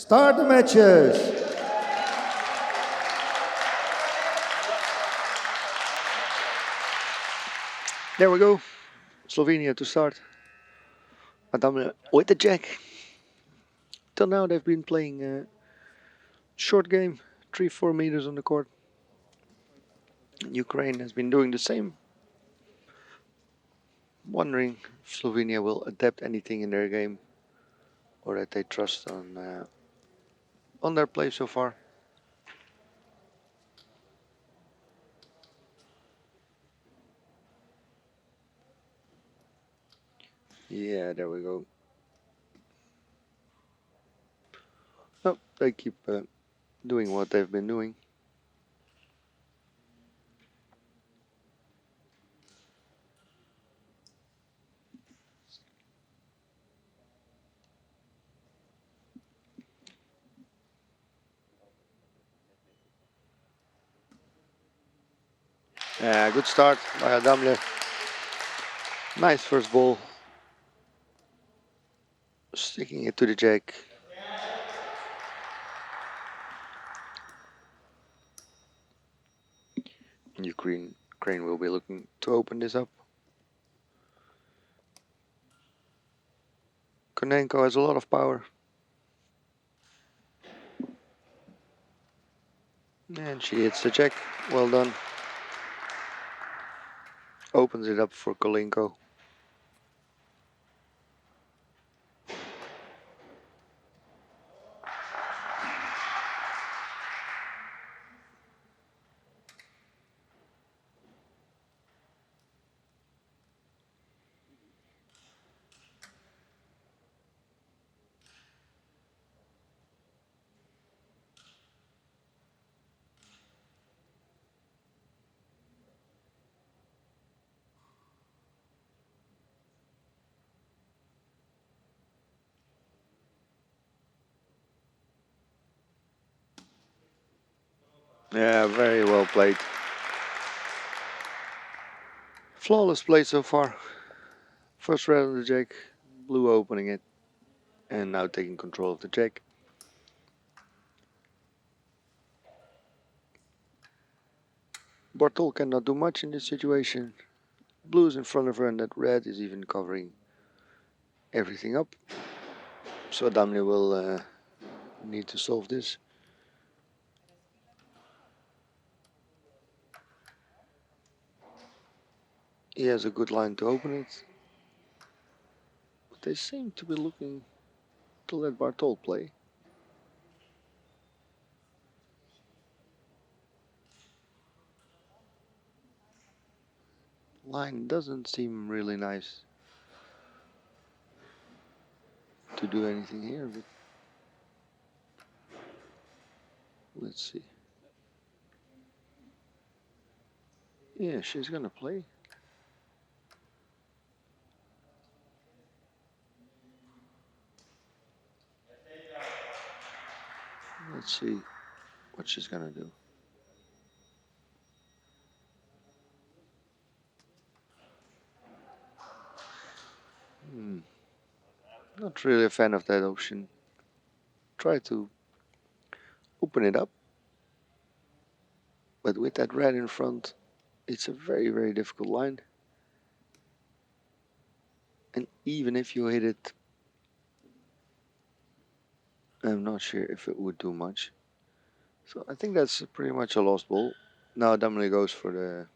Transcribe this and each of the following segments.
Start the matches. There we go. Slovenia to start. Adam with the jack. Till now they've been playing a short game, 3-4 meters on the court. Ukraine has been doing the same. Wondering if Slovenia will adapt anything in their game or that they trust on their play so far. Yeah, there we go. Oh, they keep doing what they've been doing. Yeah, good start by Adamle. Nice first ball. Sticking it to the jack. Ukraine will be looking to open this up. Konenko has a lot of power. And she hits the jack. Well done. Opens it up for Kolenko. Yeah, very well played. Flawless play so far. First red on the jack, blue opening it, and now taking control of the jack. Bartol cannot do much in this situation. Blue is in front of her and that red is even covering everything up. So Damle will need to solve this. He has a good line to open it. But they seem to be looking to let Bartol play. Line doesn't seem really nice to do anything here, but let's see. Yeah, she's gonna play. Let's see what she's gonna do. Not really a fan of that option. Try to open it up, but with that red in front, it's a very, very difficult line. And even if you hit it, I'm not sure if it would do much. So I think that's pretty much a lost ball. Now Damle goes for the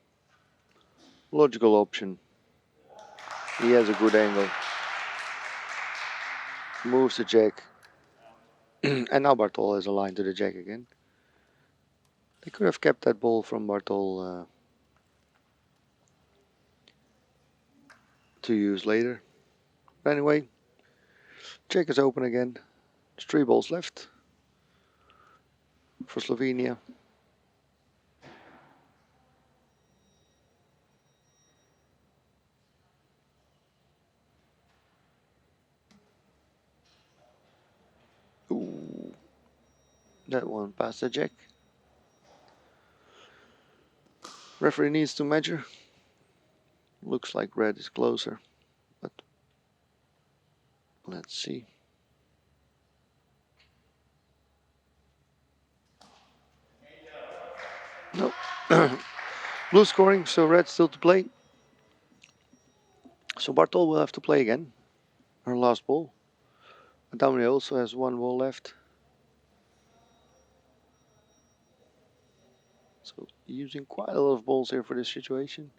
logical option. He has a good angle. Moves the jack. And now Bartol has a line to the jack again. They could have kept that ball from Bartol to use later. But anyway, jack is open again. There's 3 balls left for Slovenia. Ooh, that one past the jack. Referee needs to measure. Looks like red is closer, but let's see. No. Blue scoring, so red still to play. So Bartol will have to play again. Her last ball. Adamri also has one ball left. So using quite a lot of balls here for this situation.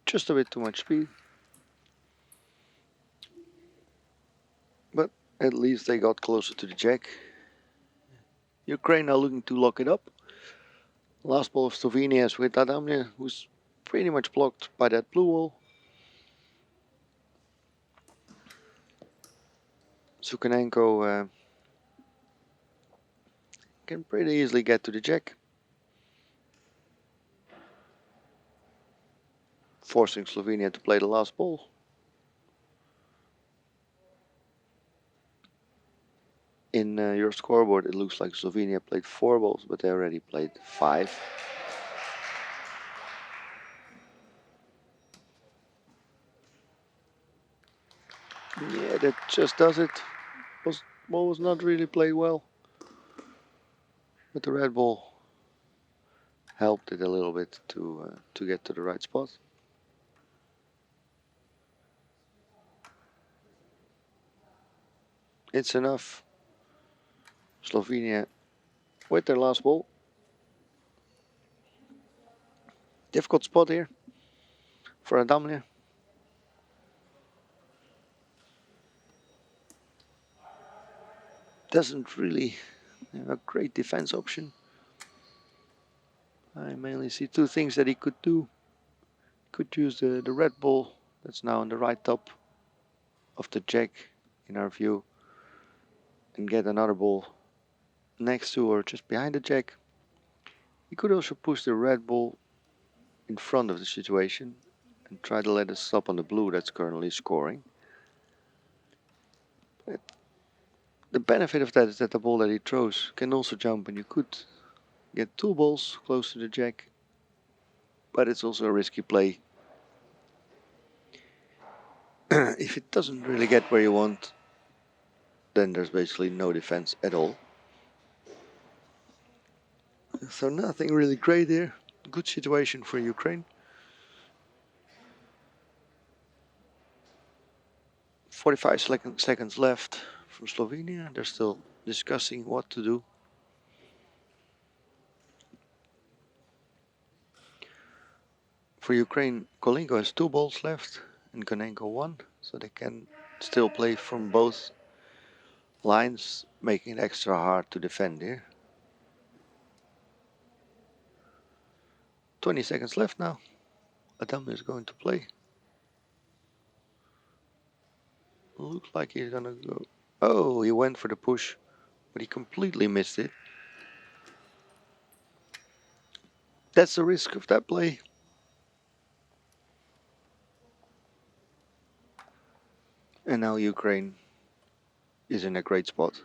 Just a bit too much speed. But at least they got closer to the jack. Ukraine now looking to lock it up. Last ball of Slovenia is with Adamne, who's pretty much blocked by that blue wall. Sukanenko can pretty easily get to the jack, forcing Slovenia to play the last ball. In your scoreboard, it looks like Slovenia played 4 balls, but they already played 5. Yeah, that just does it. Ball was not really played well, but the red ball helped it a little bit to get to the right spot. It's enough. Slovenia with their last ball. Difficult spot here for Adamle. Doesn't really have a great defense option. I mainly see 2 things that he could do. Could use the red ball that's now on the right top of the jack in our view and get another ball next to or just behind the jack. He could also push the red ball in front of the situation and try to let it stop on the blue that's currently scoring. But the benefit of that is that the ball that he throws can also jump and you could get 2 balls close to the jack, but it's also a risky play. If it doesn't really get where you want, then there's basically no defense at all. So nothing really great here. Good situation for Ukraine. 45 seconds left from Slovenia. They're still discussing what to do. For Ukraine, Kolinko has 2 balls left and Konenko 1, so they can still play from both lines, making it extra hard to defend here. 20 seconds left now. Adam is going to play. Looks like he's gonna go. Oh, he went for the push, but he completely missed it. That's the risk of that play. And now Ukraine is in a great spot.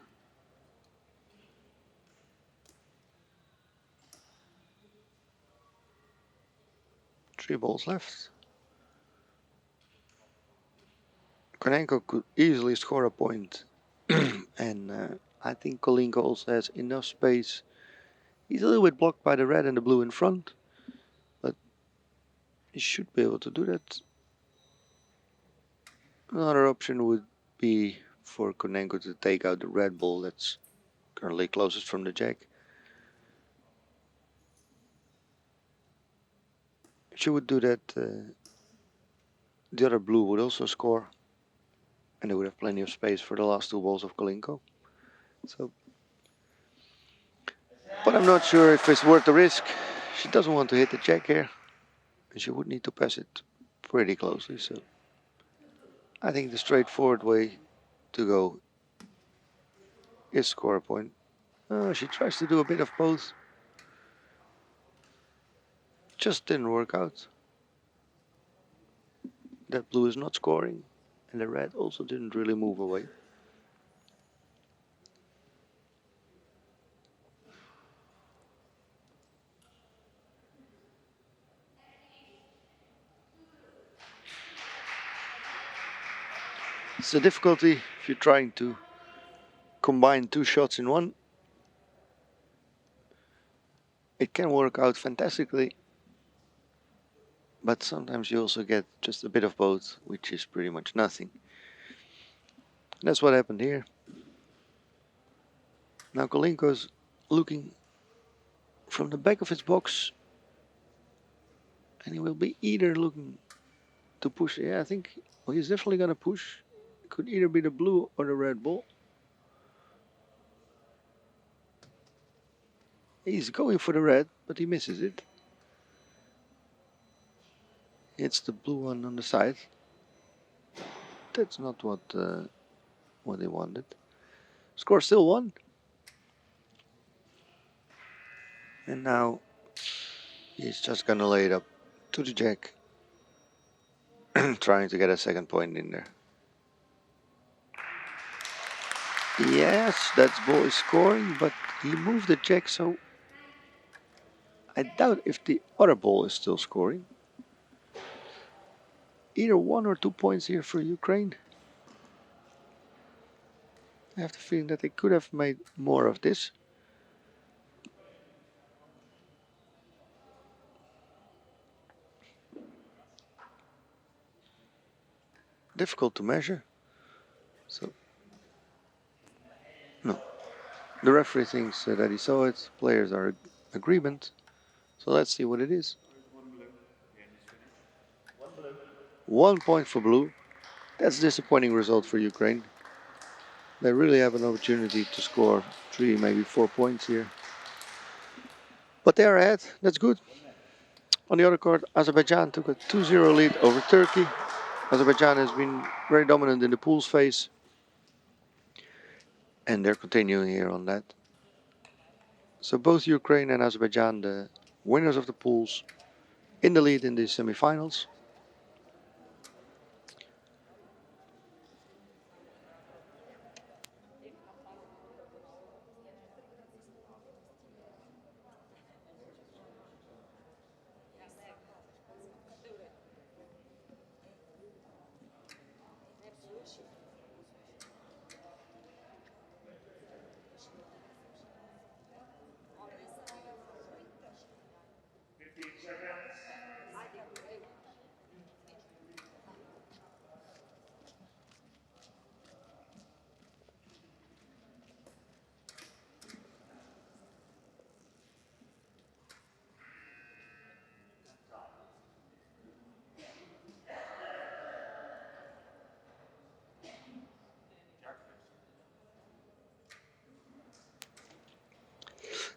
3 balls left. Konenko could easily score a point. And I think Kolinko also has enough space. He's a little bit blocked by the red and the blue in front, but he should be able to do that. Another option would be for Konenko to take out the red ball that's currently closest from the jack. If she would do that, the other blue would also score, and they would have plenty of space for the last 2 balls of Kolinko. So, but I'm not sure if it's worth the risk. She doesn't want to hit the jack here, and she would need to pass it pretty closely. So, I think the straightforward way to go is score a point. She tries to do a bit of both. Just didn't work out. That blue is not scoring, and the red also didn't really move away. It's the difficulty if you're trying to combine two shots in one. It can work out fantastically, but sometimes you also get just a bit of both, which is pretty much nothing. That's what happened here. Now Kolinko's looking from the back of his box, and he will be either looking to push. Yeah, I think he's definitely going to push. It could either be the blue or the red ball. He's going for the red, but he misses it. It's the blue one on the side. That's not what he wanted. Score still 1. And now he's just gonna lay it up to the jack, trying to get a second point in there. Yes, that ball is scoring, but he moved the jack, so I doubt if the other ball is still scoring. Either 1 or 2 points here for Ukraine. I have the feeling that they could have made more of this. Difficult to measure. So, no. The referee thinks that he saw it. Players are in agreement. So let's see what it is. 1 point for blue. That's a disappointing result for Ukraine. They really have an opportunity to score 3, maybe 4 points here. But they are ahead. That's good. On the other court, Azerbaijan took a 2-0 lead over Turkey. Azerbaijan has been very dominant in the pools phase. And they're continuing here on that. So both Ukraine and Azerbaijan, the winners of the pools, in the lead in the semifinals.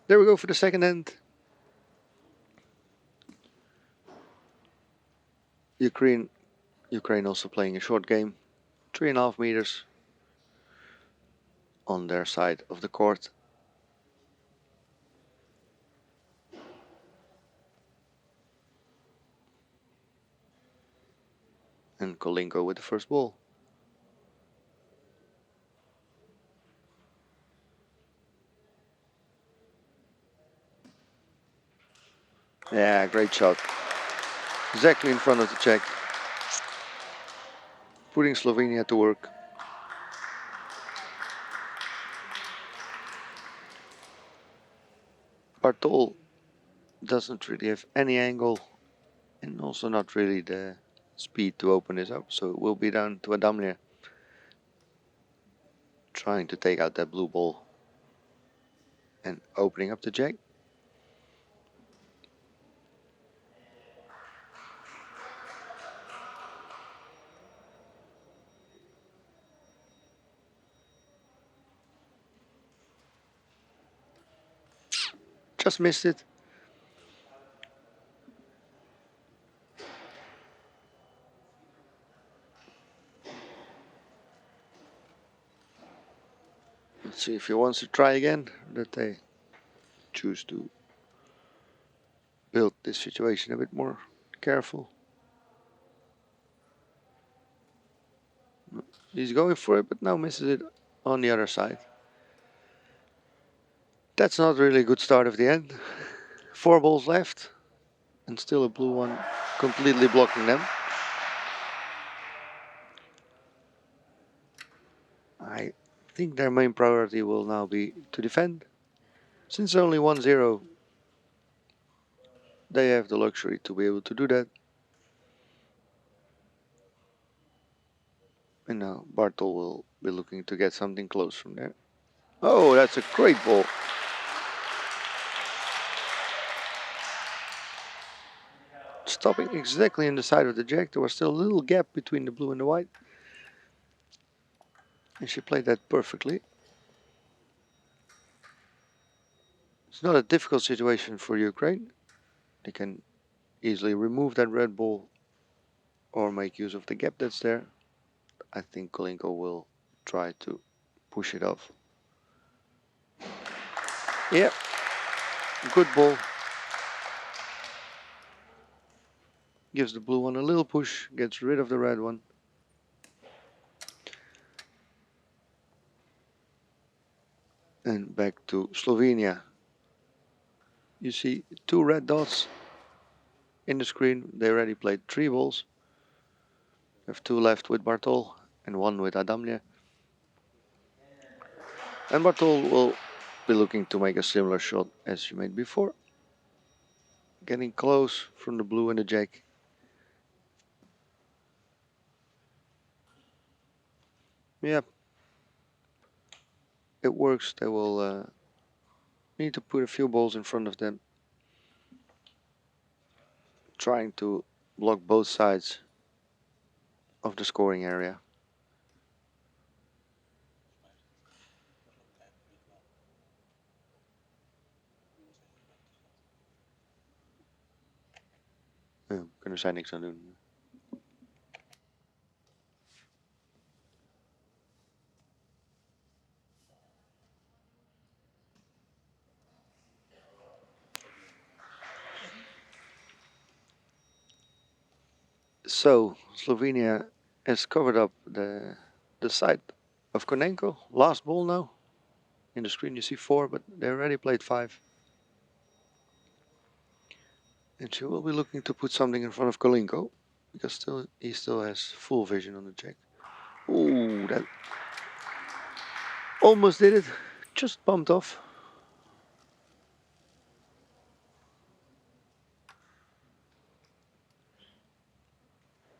There we go for the second end. Ukraine also playing a short game, 3.5 meters on their side of the court. And Kolinko with the first ball. Yeah, great shot. Exactly in front of the Czech. Putting Slovenia to work. Bartol doesn't really have any angle and also not really the speed to open this up. So it will be down to Adamir trying to take out that blue ball and opening up the jack. Just missed it. Let's see if he wants to try again, that they choose to build this situation a bit more careful. He's going for it, but now misses it on the other side. That's not really a good start of the end. 4 balls left, and still a blue one completely blocking them. think their main priority will now be to defend. Since only 1-0, they have the luxury to be able to do that. And now Bartol will be looking to get something close from there. Oh, that's a great ball. Stopping exactly in the side of the jack. There was still a little gap between the blue and the white. And she played that perfectly. It's not a difficult situation for Ukraine. They can easily remove that red ball or make use of the gap that's there. I think Kolinko will try to push it off. Yeah, good ball. Gives the blue one a little push, gets rid of the red one. And back to Slovenia. You see 2 red dots in the screen. They already played 3 balls. We have 2 left with Bartol and 1 with Adamle. And Bartol will be looking to make a similar shot as she made before. Getting close from the blue and the jack. Yep. It works. They will need to put a few balls in front of them. Trying to block both sides of the scoring area. Kunnen zij niks aan doen. So Slovenia has covered up the side of Konenko. Last ball now. In the screen you see 4, but they already played 5. And she will be looking to put something in front of Kolinko, because he still has full vision on the jack. Ooh, that almost did it. Just bumped off.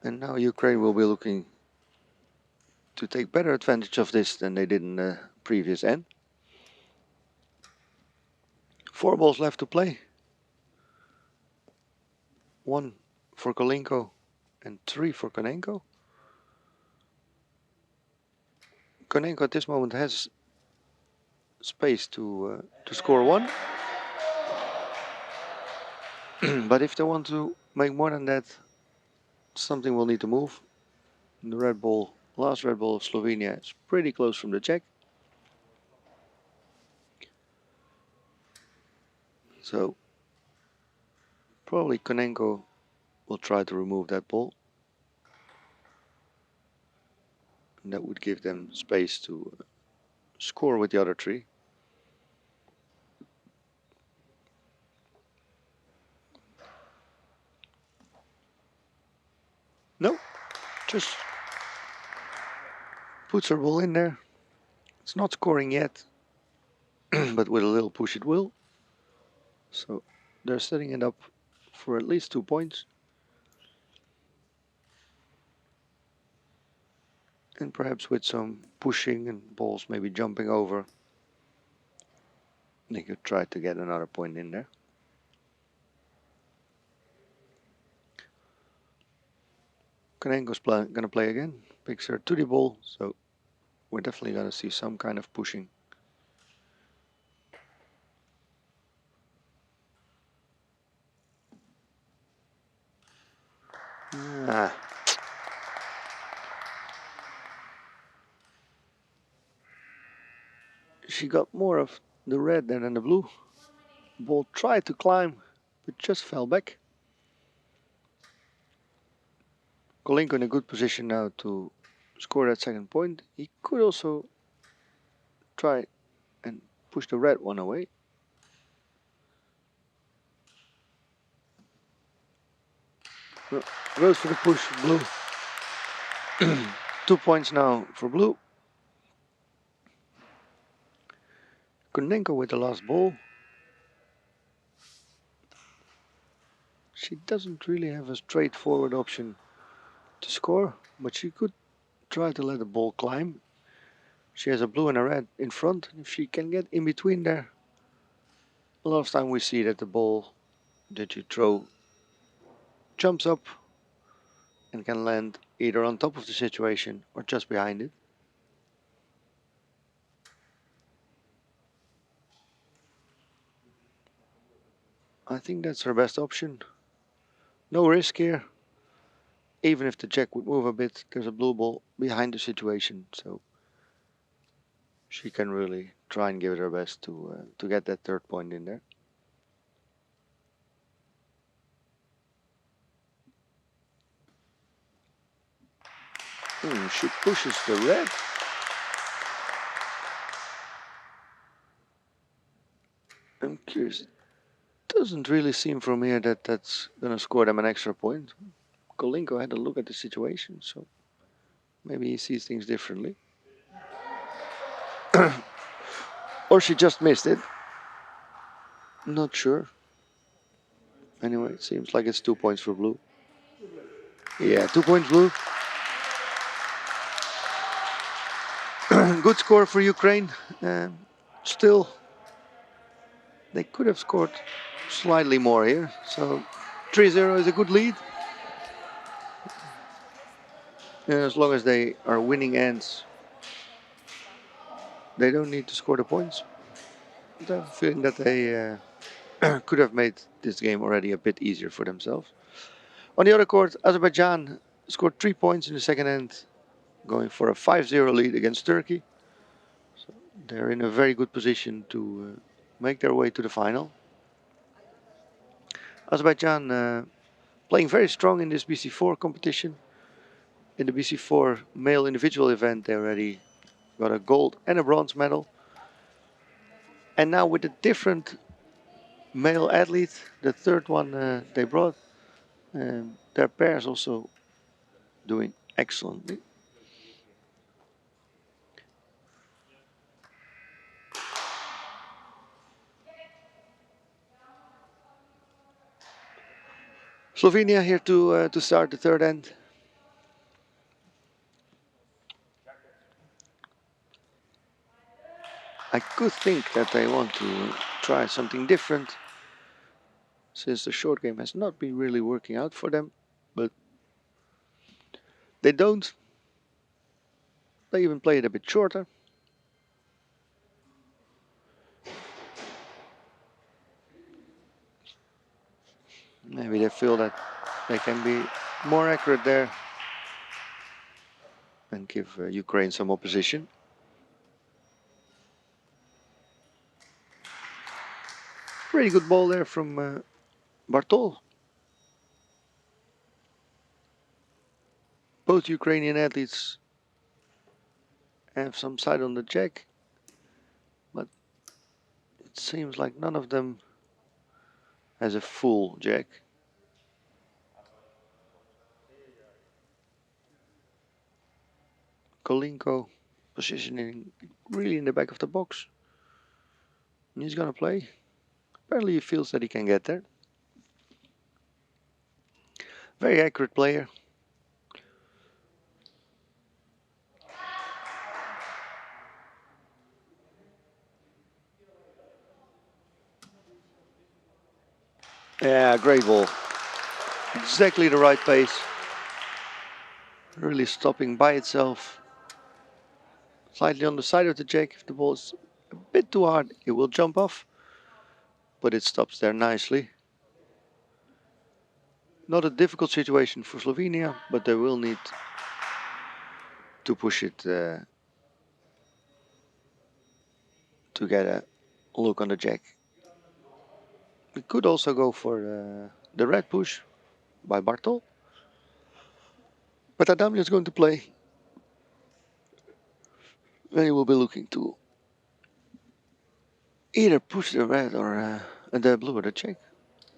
And now Ukraine will be looking to take better advantage of this than they did in the previous end. 4 balls left to play. 1 for Kolinko and 3 for Konenko. Konenko at this moment has space to score 1. But if they want to make more than that, something will need to move. The red ball, last red ball of Slovenia, is pretty close from the jack. So probably Konenko will try to remove that ball. And that would give them space to score with the other 3. No, just puts her ball in there. It's not scoring yet, but with a little push it will. So they're setting it up for at least 2 points. And perhaps with some pushing and balls maybe jumping over, they could try to get another point in there. Konenko's going to play again. Picks her to the ball, so we're definitely going to see some kind of pushing. She got more of the red than the blue. Ball tried to climb, but just fell back. Kolinko in a good position now to score that second point. He could also try and push the red one away. Goes for the push, blue. 2 points now for blue. Konenko with the last ball. She doesn't really have a straightforward option to score, but she could try to let the ball climb. She has a blue and a red in front. If she can get in between there, a lot of time we see that the ball that you throw jumps up and can land either on top of the situation or just behind it. I think that's her best option. No risk here. Even if the jack would move a bit, there's a blue ball behind the situation, so she can really try and give it her best to get that third point in there. She pushes the red. I'm curious. Doesn't really seem from here that that's gonna score them an extra point. Kolinko had a look at the situation, so maybe he sees things differently. Or she just missed it. Not sure. Anyway, it seems like it's 2 points for blue. Yeah, 2 points blue. Good score for Ukraine. Still, they could have scored slightly more here. So 3-0 is a good lead. As long as they are winning ends, they don't need to score the points. But I have a feeling that they could have made this game already a bit easier for themselves. On the other court, Azerbaijan scored 3 points in the second end, going for a 5-0 lead against Turkey. So they're in a very good position to make their way to the final. Azerbaijan playing very strong in this BC4 competition. In the BC4 male individual event, they already got a gold and a bronze medal. And now with a different male athlete, the third one they brought, their pairs also doing excellently. Slovenia here to start the third end. I could think that they want to try something different, since the short game has not been really working out for them, but they don't. They even play it a bit shorter. Maybe they feel that they can be more accurate there and give Ukraine some opposition. Pretty good ball there from Bartol. Both Ukrainian athletes have some side on the jack, but it seems like none of them has a full jack. Kolinko positioning really in the back of the box. He's gonna play. Apparently he feels that he can get there. Very accurate player. Yeah, great ball. Exactly the right pace. Really stopping by itself. Slightly on the side of the jack. If the ball is a bit too hard, it will jump off. But it stops there nicely. Not a difficult situation for Slovenia, but they will need to push it to get a look on the jack. We could also go for the red push by Bartol. But Adamli is going to play. Then he will be looking to either push the red or the blue or the jack.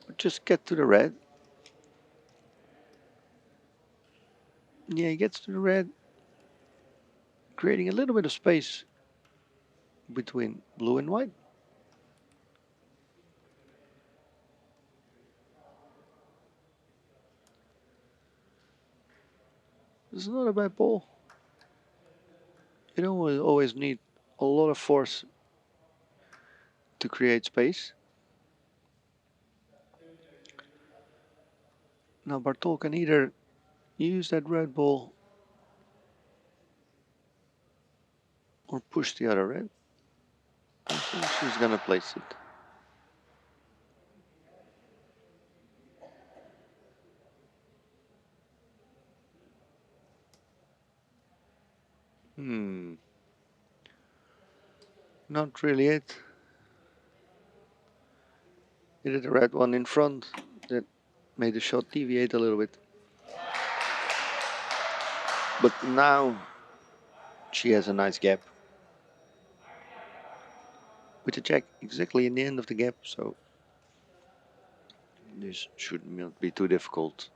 Or just get to the red. Yeah, he gets to the red, creating a little bit of space between blue and white. It's not a bad ball. You don't always need a lot of force to create space. Now Bartol can either use that red ball or push the other red. I think she's gonna place it. Not really it. He did the red one in front that made the shot deviate a little bit. But now she has a nice gap. With the jack exactly in the end of the gap, so this should not be too difficult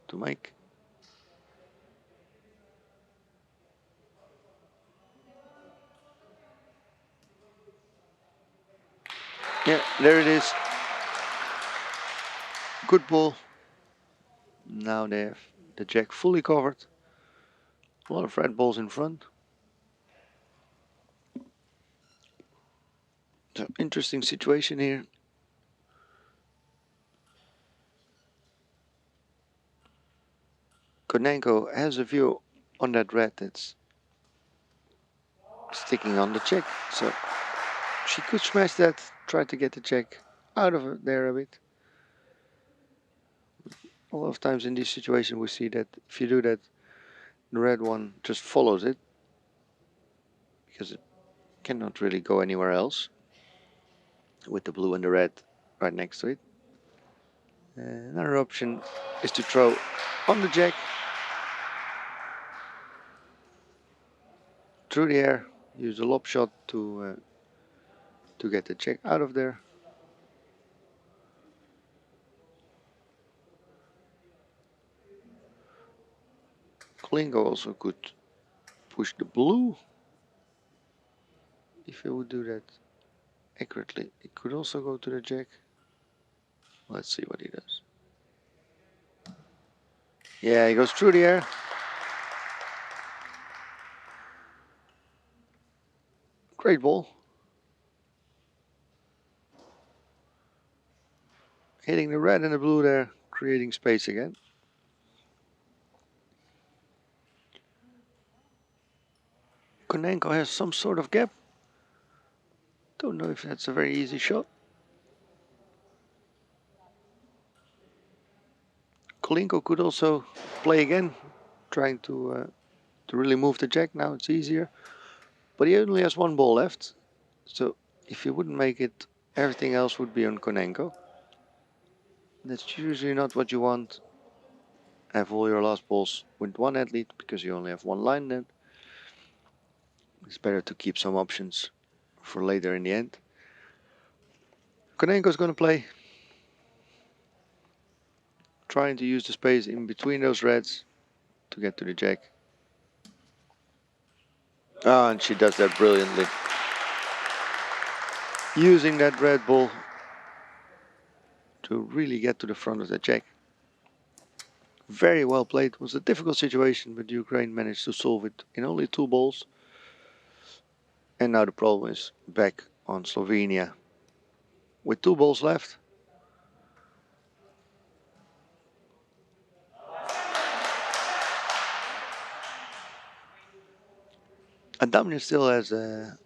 to make. Yeah, there it is. Good ball. Now they have the jack fully covered. A lot of red balls in front. So interesting situation here. Konenko has a view on that red that's sticking on the check, so she could smash that, try to get the check out of there a bit. A lot of times in this situation we see that if you do that, the red one just follows it because it cannot really go anywhere else with the blue and the red right next to it. Another option is to throw on the jack through the air, use a lob shot to get the jack out of there. Klingo also could push the blue if he would do that accurately. It could also go to the jack. Let's see what he does. Yeah, he goes through the air. Great ball. Hitting the red and the blue there, creating space again. Konenko has some sort of gap. Don't know if that's a very easy shot. Kolinko could also play again, trying to really move the jack. Now it's easier. But he only has one ball left. So if he wouldn't make it, everything else would be on Konenko. That's usually not what you want. Have all your last balls with one athlete because you only have one line then. It's better to keep some options for later in the end. Konenko's going to play. Trying to use the space in between those reds to get to the jack. Ah, and she does that brilliantly. Using that red ball to really get to the front of the jack. Very well played. It was a difficult situation, but Ukraine managed to solve it in only 2 balls. And now the problem is back on Slovenia. With 2 balls left. Adamir still has a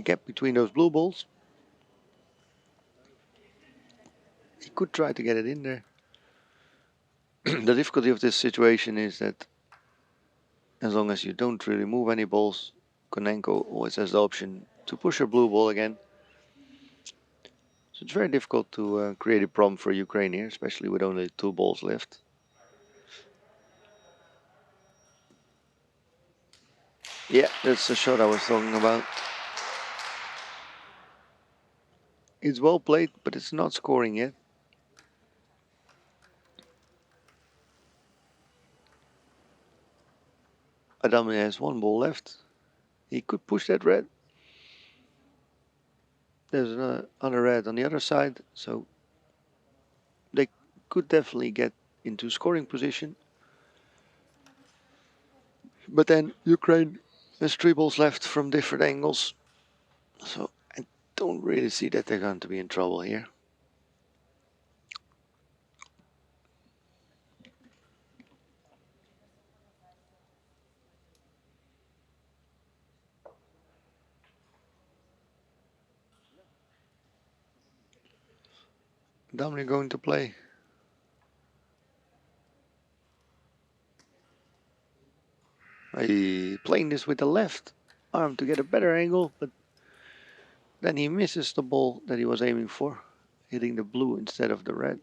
gap between those blue balls. He could try to get it in there. The difficulty of this situation is that as long as you don't really move any balls, Konenko always has the option to push her blue ball again. So it's very difficult to create a problem for Ukraine here, especially with only 2 balls left. Yeah, that's the shot I was talking about. It's well played, but it's not scoring yet. Adamir has 1 ball left. He could push that red. There's another red on the other side, so they could definitely get into scoring position. But then Ukraine has 3 balls left from different angles. So I don't really see that they're going to be in trouble here. Dominic going to play. He playing this with the left arm to get a better angle, but then he misses the ball that he was aiming for, hitting the blue instead of the red.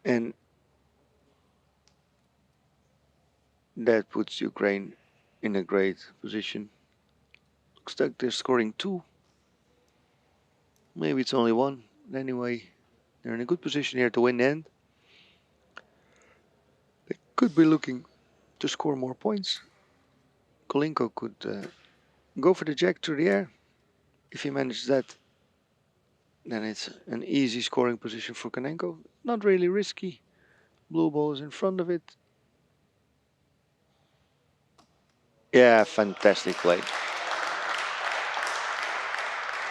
And that puts Ukraine in a great position. Looks like they're scoring 2. Maybe it's only 1. Anyway, they're in a good position here to win the end. They could be looking to score more points. Kolinko could go for the jack through the air. If he manages that, then it's an easy scoring position for Konenko. Not really risky. Blue ball is in front of it. Yeah, fantastic play.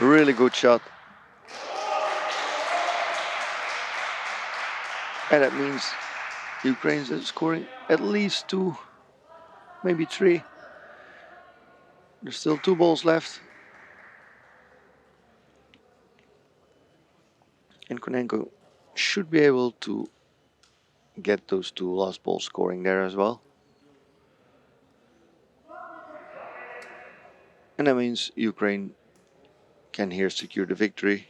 Really good shot. And that means Ukraine's scoring at least 2, maybe 3. There's still 2 balls left. And Konenko should be able to get those 2 last balls scoring there as well. And that means Ukraine can here secure the victory.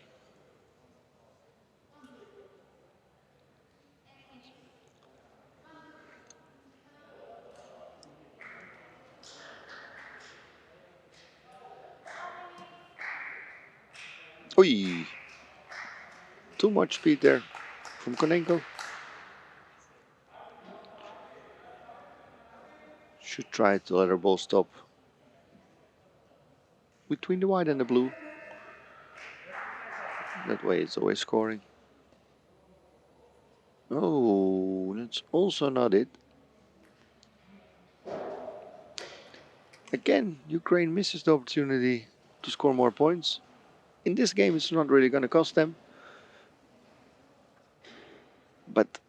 Oi! Too much speed there from Konenko. Should try to let her ball stop between the white and the blue. That way it's always scoring. Oh, that's also not it. Again, Ukraine misses the opportunity to score more points. In this game, it's not really going to cost them. But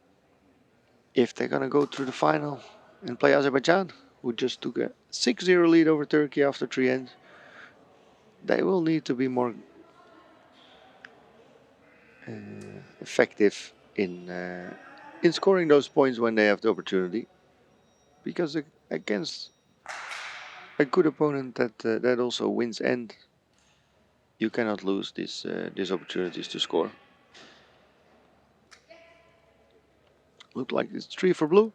if they're going to go through the final and play Azerbaijan, who just took a 6-0 lead over Turkey after 3 ends, they will need to be more effective in scoring those points when they have the opportunity. Because against a good opponent that also wins end, you cannot lose these opportunities to score. Look like it's 3 for blue.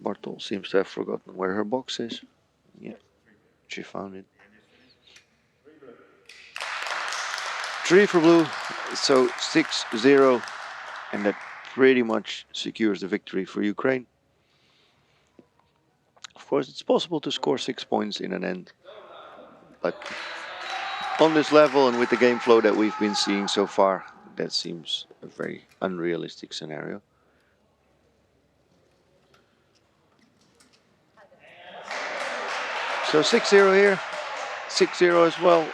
Bartol seems to have forgotten where her box is. Yeah, she found it. 3 for blue, so 6-0, and that pretty much secures the victory for Ukraine. Of course, it's possible to score 6 points in an end, but on this level and with the game flow that we've been seeing so far, that seems a very unrealistic scenario. So 6-0 here, 6-0 as well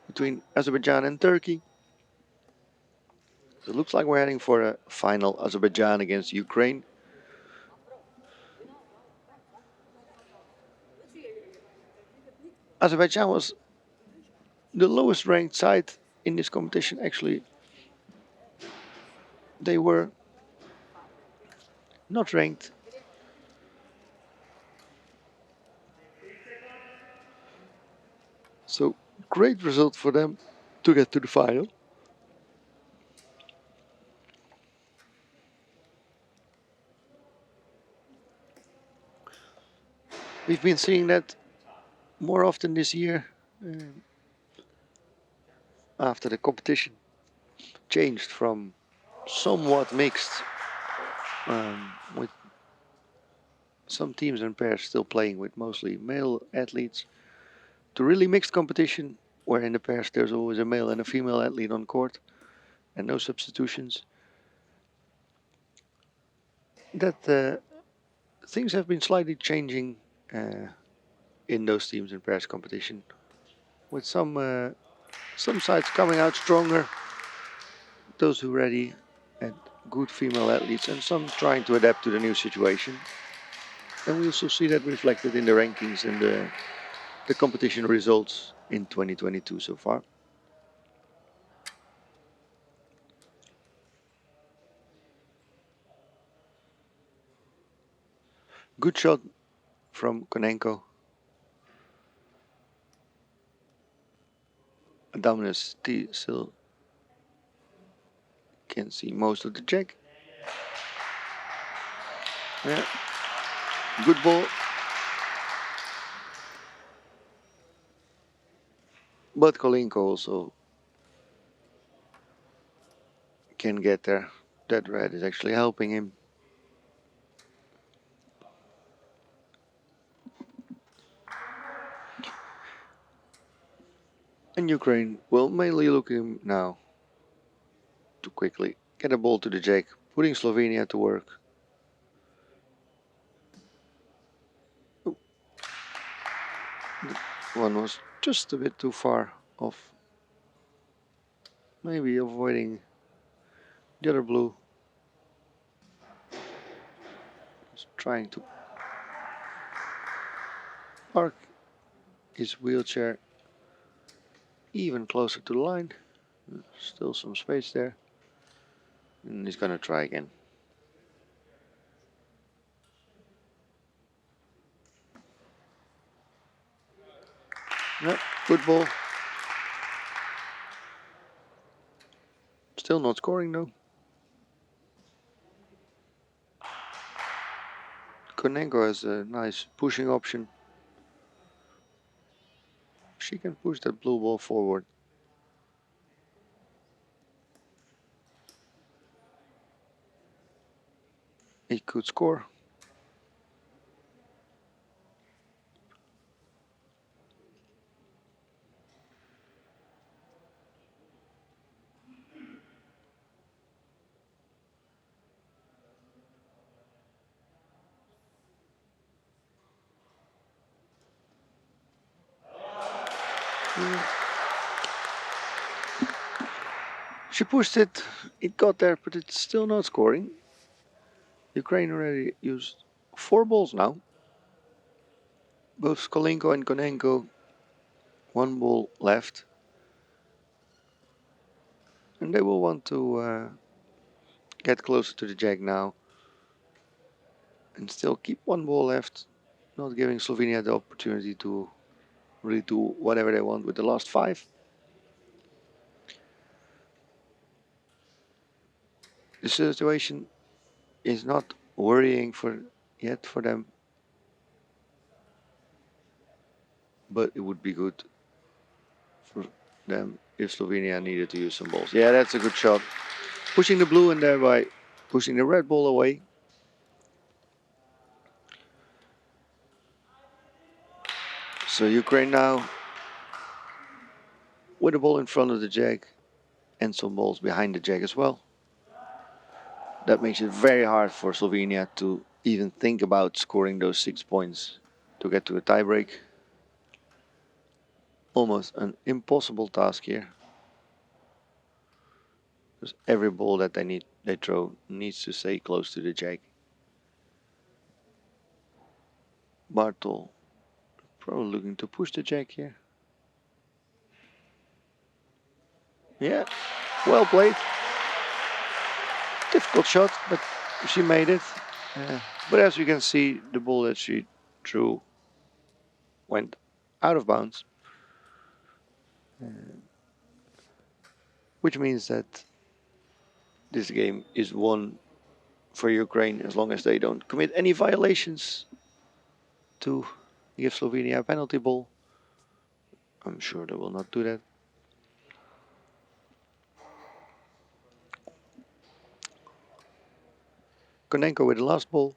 between Azerbaijan and Turkey. So it looks like we're heading for a final, Azerbaijan against Ukraine. Azerbaijan was the lowest ranked side in this competition. Actually, they were not ranked. So great result for them to get to the final. We've been seeing that more often this year after the competition changed from somewhat mixed with some teams and pairs still playing with mostly male athletes to really mixed competition, where in the pairs there's always a male and a female athlete on court and no substitutions. That things have been slightly changing in those teams and pairs competition, with some sides coming out stronger, those who ready and good female athletes, and some trying to adapt to the new situation. And we also see that reflected in the rankings and the competition results in 2022 so far. Good shot from Konenko. Dominus still can see most of the jack. Yeah, good ball. But Kolenko also can get there. That red is actually helping him. And Ukraine will mainly looking now to quickly get a ball to the jack, putting Slovenia to work. One was just a bit too far off. Maybe avoiding the other blue. Just trying to park his wheelchair even closer to the line. Still some space there. And he's gonna try again. Yep, good ball. Still not scoring though. Konenko has a nice pushing option. She can push that blue ball forward. He could score. She pushed it, it got there, but it's still not scoring. Ukraine already used 4 balls now. Both Kolenko and Konenko, 1 ball left. And they will want to get closer to the jack now. And still keep 1 ball left, not giving Slovenia the opportunity to really do whatever they want with the last 5. The situation is not worrying yet for them, but it would be good for them if Slovenia needed to use some balls. Yeah, that's a good shot. Pushing the blue and thereby pushing the red ball away. So Ukraine now with the ball in front of the jack and some balls behind the jack as well. That makes it very hard for Slovenia to even think about scoring those 6 points to get to a tiebreak. Almost an impossible task here. Because every ball that they throw needs to stay close to the jack. Bartol probably looking to push the jack here. Yeah, well played. Difficult shot, but she made it. But as you can see, the ball that she threw went out of bounds. Which means that this game is won for Ukraine as long as they don't commit any violations to give Slovenia a penalty ball. I'm sure they will not do that. Konenko with the last ball.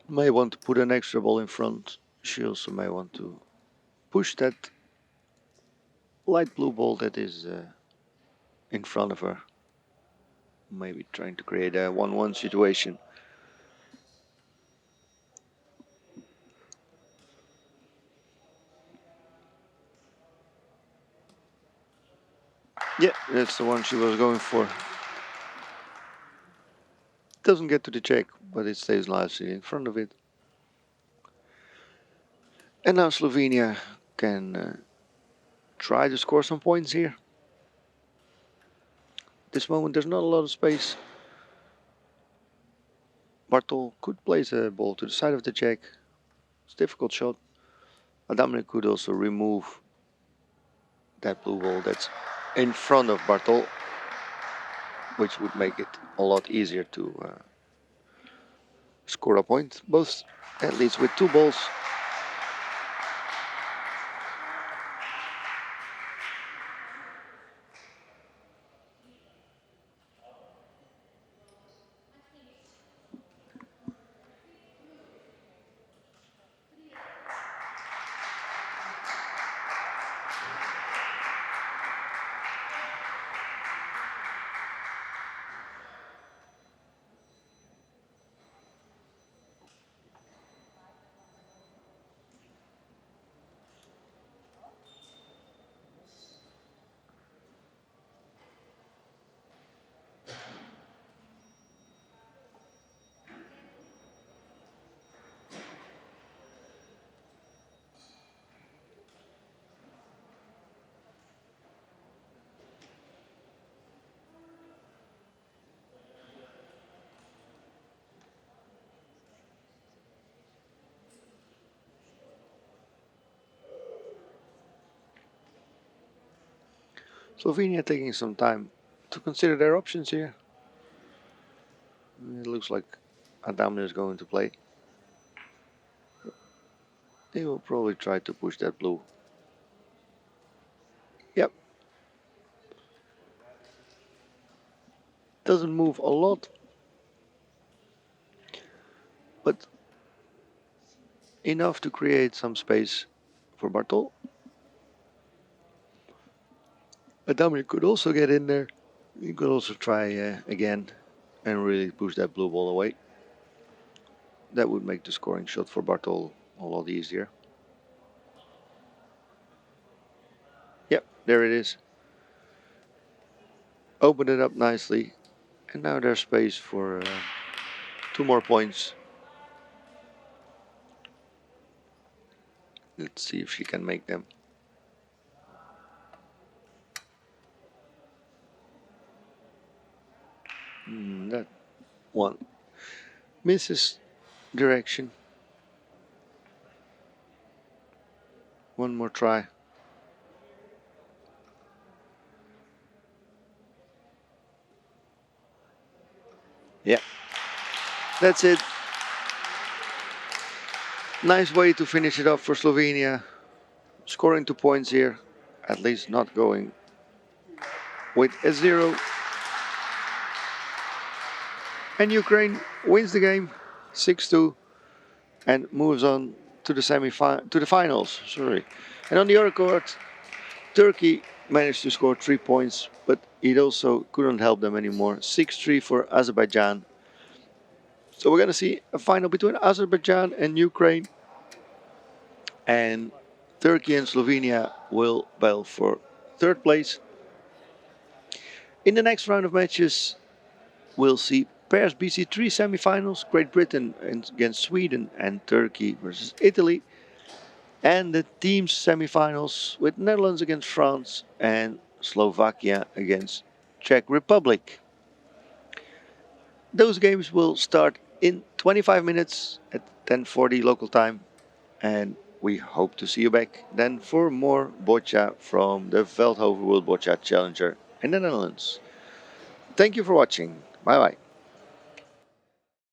may want to put an extra ball in front. She also may want to push that light blue ball that is in front of her. Maybe trying to create a 1-1 situation. Yeah, that's the one she was going for. Doesn't get to the check, but it stays nicely in front of it. And now Slovenia can try to score some points here. This moment there's not a lot of space. Bartol could place a ball to the side of the jack. It's a difficult shot. Adamle could also remove that blue ball that's in front of Bartol, which would make it a lot easier to score a point. Both at least with two balls. Slovenia taking some time to consider their options here. It looks like Adamle is going to play. They will probably try to push that blue. Yep. Doesn't move a lot, but enough to create some space for Bartol. Adamle could also get in there. He could also try again and really push that blue ball away. That would make the scoring shot for Bartol a lot easier. Yep, there it is. Opened it up nicely. And now there's space for two more points. Let's see if she can make them. That one misses direction. One more try. Yeah, that's it. Nice way to finish it off for Slovenia. Scoring 2 points here, at least not going with a 0. And Ukraine wins the game 6-2 and moves on to the finals. Sorry. And on the other court, Turkey managed to score 3 points, but it also couldn't help them anymore. 6-3 for Azerbaijan. So we're going to see a final between Azerbaijan and Ukraine. And Turkey and Slovenia will battle for third place. In the next round of matches, we'll see pairs BC3 semifinals, Great Britain against Sweden and Turkey versus Italy. And the teams semifinals with Netherlands against France and Slovakia against Czech Republic. Those games will start in 25 minutes at 10:40 local time. And we hope to see you back then for more Boccia from the Veldhoven World Boccia Challenger in the Netherlands. Thank you for watching. Bye bye.